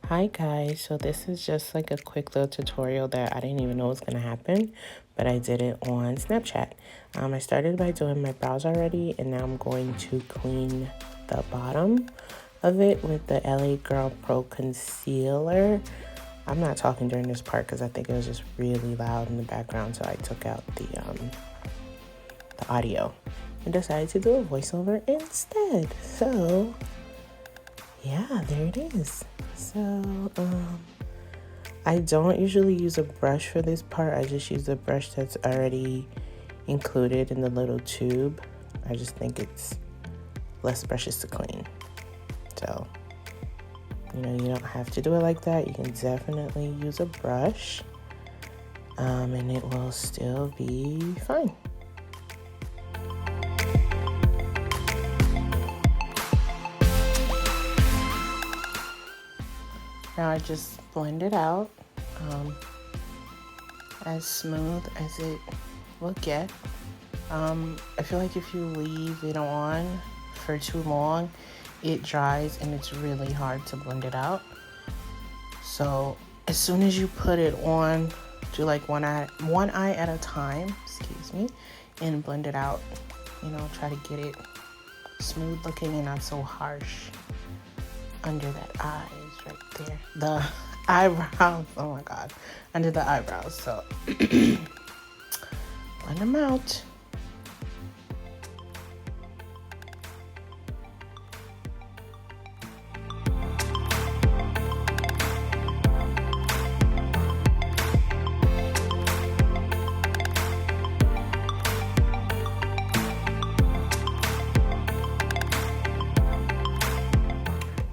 Hi guys, so this is just like a quick little tutorial that I didn't even know was going to happen, but I did it on Snapchat. I started by doing my brows already, and now I'm going to clean the bottom of it with the LA Girl Pro Concealer. I'm not talking during this part because I think it was just really loud in the background, so I took out the audio and decided to do a voiceover instead. So yeah, there it is. So, I don't usually use a brush for this part. I just use the brush that's already included in the little tube. I just think it's less brushes to clean. So, you don't have to do it like that. You can definitely use a brush, and it will still be fine. Now I just blend it out as smooth as it will get. I feel like if you leave it on for too long, it dries and it's really hard to blend it out. So as soon as you put it on, do like one eye at a time, and blend it out. Try to get it smooth looking and not so harsh under that eyes right there. The eyebrows, oh my god, under the eyebrows. So blend them out.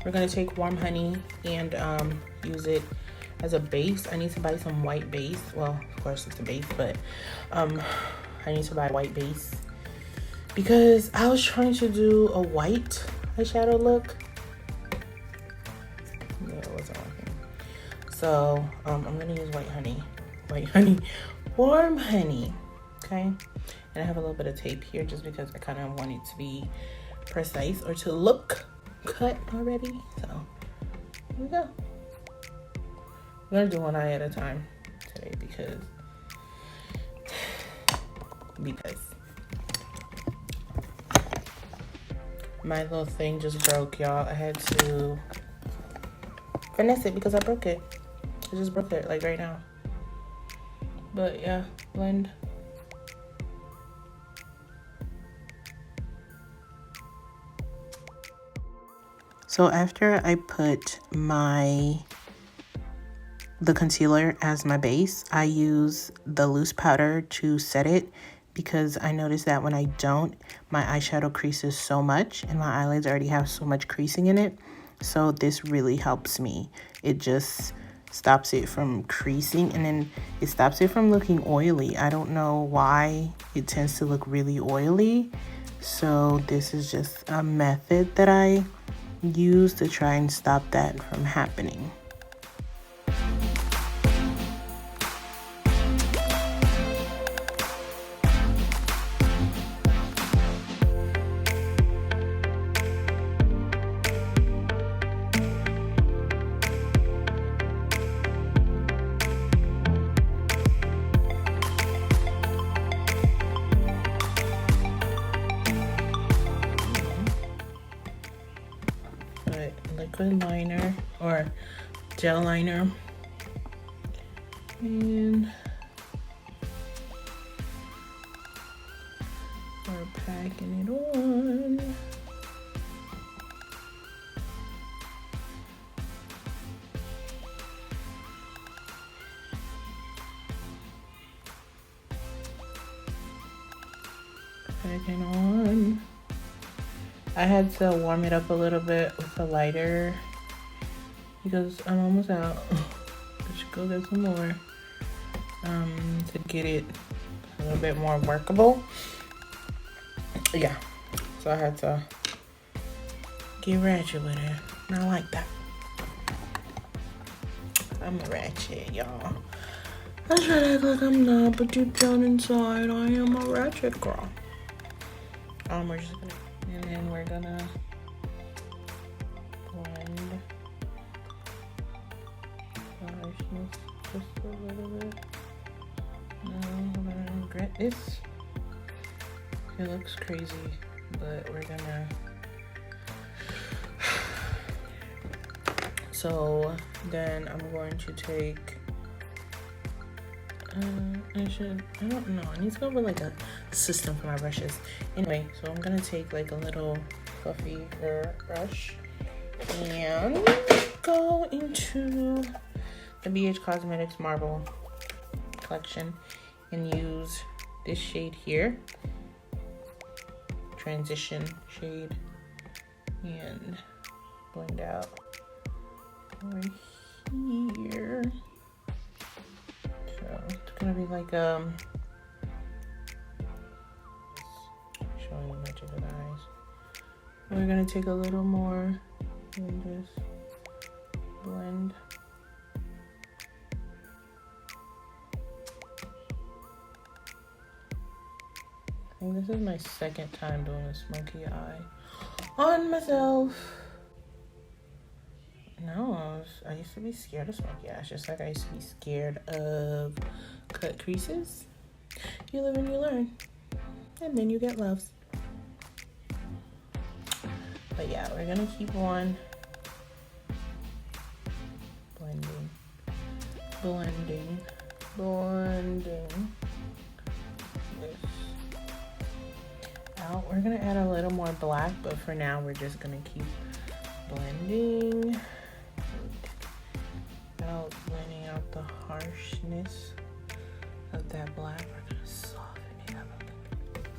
We're gonna take warm honey and use it as a base. I need to buy some white base. Well, of course it's a base, but I need to buy white base because I was trying to do a white eyeshadow look. Yeah, it wasn't working. So I'm gonna use white honey, warm honey. Okay, and I have a little bit of tape here just because I kind of want it to be precise or to look cut already. So here we go. I'm gonna do one eye at a time today because my little thing just broke, y'all. I had to finesse it because I broke it. I just broke it like right now. But yeah, blend. So after I put the concealer as my base, I use the loose powder to set it because I noticed that when I don't, my eyeshadow creases so much and my eyelids already have so much creasing in it. So this really helps me. It just stops it from creasing, and then it stops it from looking oily. I don't know why it tends to look really oily. So this is just a method that I use to try and stop that from happening. Liquid liner or gel liner, and we're packing it on. Packing on. I had to warm it up a little bit with a lighter because I'm almost out. I should go get some more to get it a little bit more workable. Yeah, so I had to get ratchet with it. Not like that. I'm a ratchet, y'all. I try to act like I'm not, but deep down inside, I am a ratchet girl. We're just gonna, and then we're gonna blend harshness just a little bit. No, I'm gonna regret this. It looks crazy, but we're gonna. So then I'm going to take. I don't know. I need to go over like a system for my brushes. Anyway, so I'm gonna take like a little fluffy fur brush and go into the BH Cosmetics Marble collection and use this shade here, transition shade, and blend out right here. So it's gonna be like showing much of the eyes. We're gonna take a little more and just blend. I think this is my second time doing a smoky eye on myself. No, I used to be scared of smoky eyes, just like I used to be scared of cut creases. You live and you learn, and then you get loves. But yeah, we're gonna keep on blending this out. We're gonna add a little more black, but for now we're just gonna keep blending out the harshness of that black. We're gonna soften it up a little.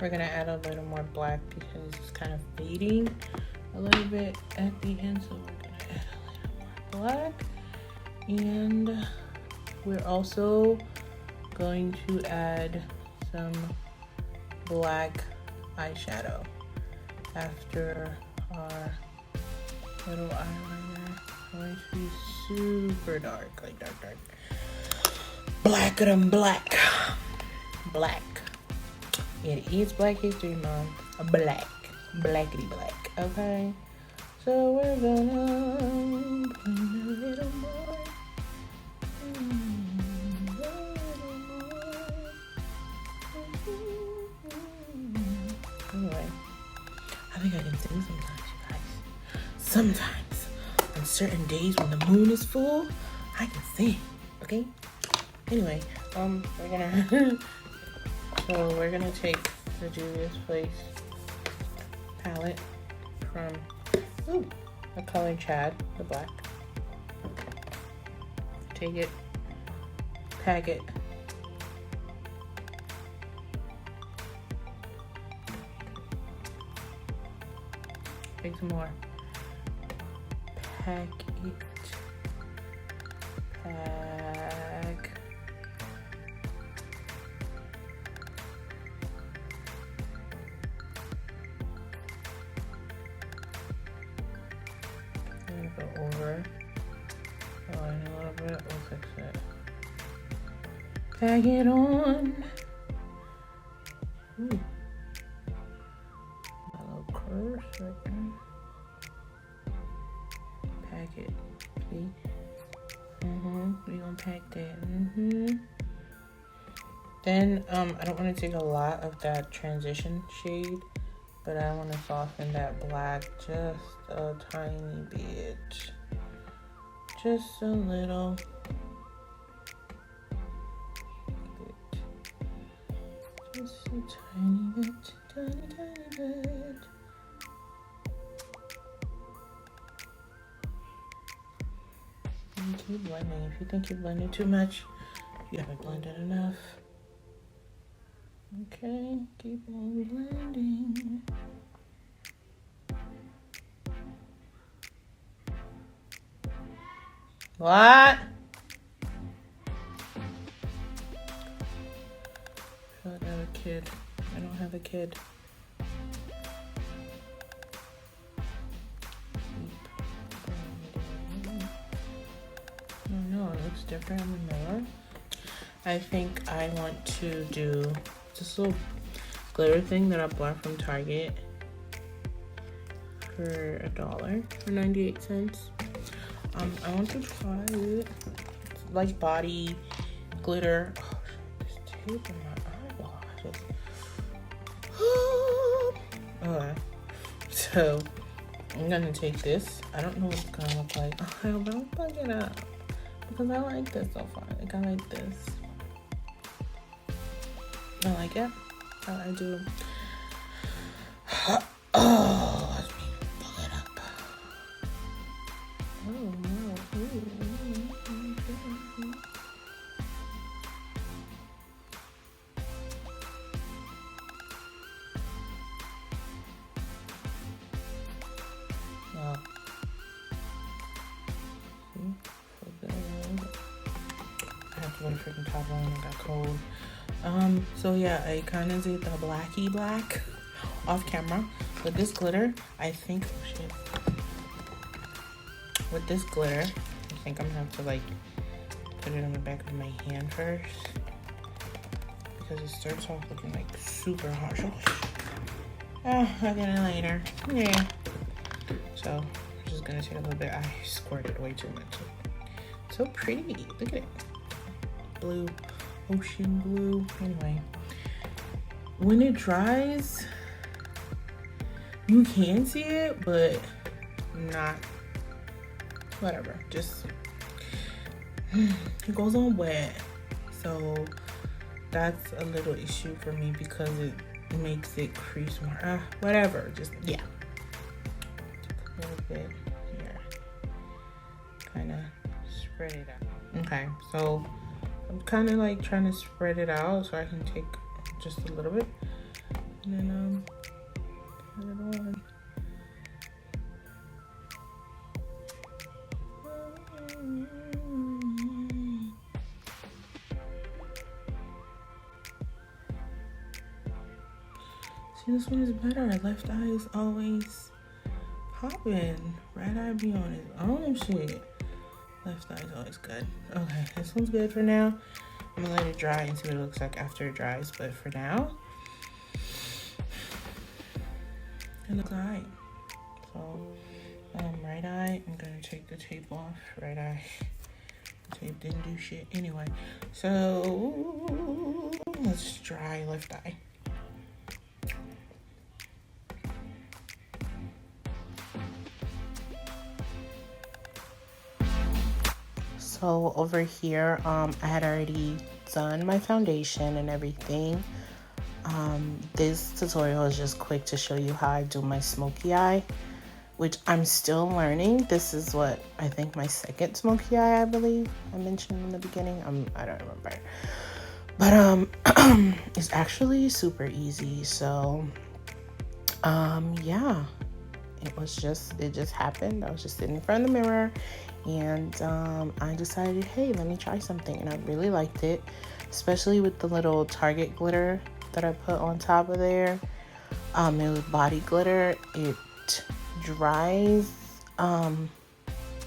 We're gonna add a little more black because it's kind of fading a little bit at the end, so we're gonna add a little more black. And we're also going to add some black eyeshadow after our little eyeliner. It's going to be super dark, like dark. Blacker than black. Black. It is Black History Month. Blackity black. Okay. So we're gonna blend a little more. Anyway, I think I can sing sometimes, you guys. Sometimes, on certain days when the moon is full, I can sing, okay? Anyway, we're gonna take the Juvia's Place palette from the color Chad, the black. Take it, pack it. Take some more. Pack it. Pack. I'm gonna go over. Oh, in a little bit. We'll fix it. Pack it on. Ooh. My little curves right there. Pack it. See? We gonna pack that. Then I don't want to take a lot of that transition shade, but I want to soften that black just a tiny bit. Just a little bit. Just a tiny bit. Tiny bit. And keep blending. If you think you blended too much, you haven't blended enough. Okay, keep on blending. What? I feel like I have a kid. I don't have a kid. Oh no, it looks different in the mirror. I think I want to do this little glitter thing that I bought from Target for $1 for 98 cents. I want to try it. It's like body glitter. Oh, this tape in my eyeballs. Okay. So I'm gonna take this. I don't know what it's gonna look like. Oh, but I'm fucking up because I like this so far. Like, I like this. I like it. I do. Oh, let me pull it up. Oh no. Oh. I have to go to freaking top line. I got cold. So yeah, I kind of did the blacky black off camera with this glitter. I think, oh shit. With this glitter, I think I'm gonna have to like put it on the back of my hand first because it starts off looking like super harsh. Oh, I'll get it later. Yeah. So I'm just gonna take a little bit. I squirted way too much. So pretty. Look at it. Blue. Ocean blue. Anyway, when it dries, you can see it, but not. Whatever. Just it goes on wet, so that's a little issue for me because it makes it crease more. Whatever. Just yeah. A little bit here. Kind of spread it out. Okay, so I'm kind of like trying to spread it out so I can take just a little bit and then put it on. See, this one is better. Left eye is always popping. Right eye be on its own shit. Left eye is always good. Okay, this one's good for now. I'm gonna let it dry and see what it looks like after it dries. But for now, it looks alright. So, right eye, I'm gonna take the tape off. Right eye, tape didn't do shit anyway. So, let's dry left eye. So over here, I had already done my foundation and everything. This tutorial is just quick to show you how I do my smoky eye, which I'm still learning. This is what I think my second smoky eye, I believe I mentioned in the beginning. I don't remember, but it's actually super easy. So yeah, it just happened. I was just sitting in front of the mirror and I decided, hey, let me try something, and I really liked it, especially with the little Target glitter that I put on top of there. It was body glitter. It dries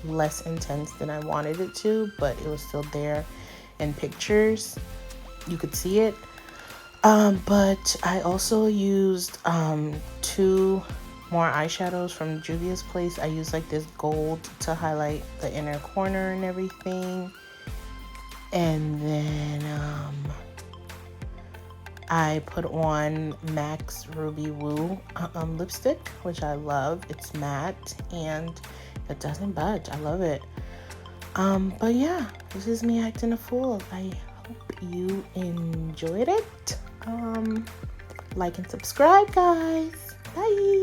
less intense than I wanted it to, but it was still there in pictures. You could see it. But I also used 2 more eyeshadows from Juvia's Place. I used like this gold to highlight the inner corner and everything. And then I put on MAC's Ruby Woo lipstick, which I love. It's matte and it doesn't budge. I love it. But yeah, this is me acting a fool. I hope you enjoyed it. Like and subscribe, guys. Bye.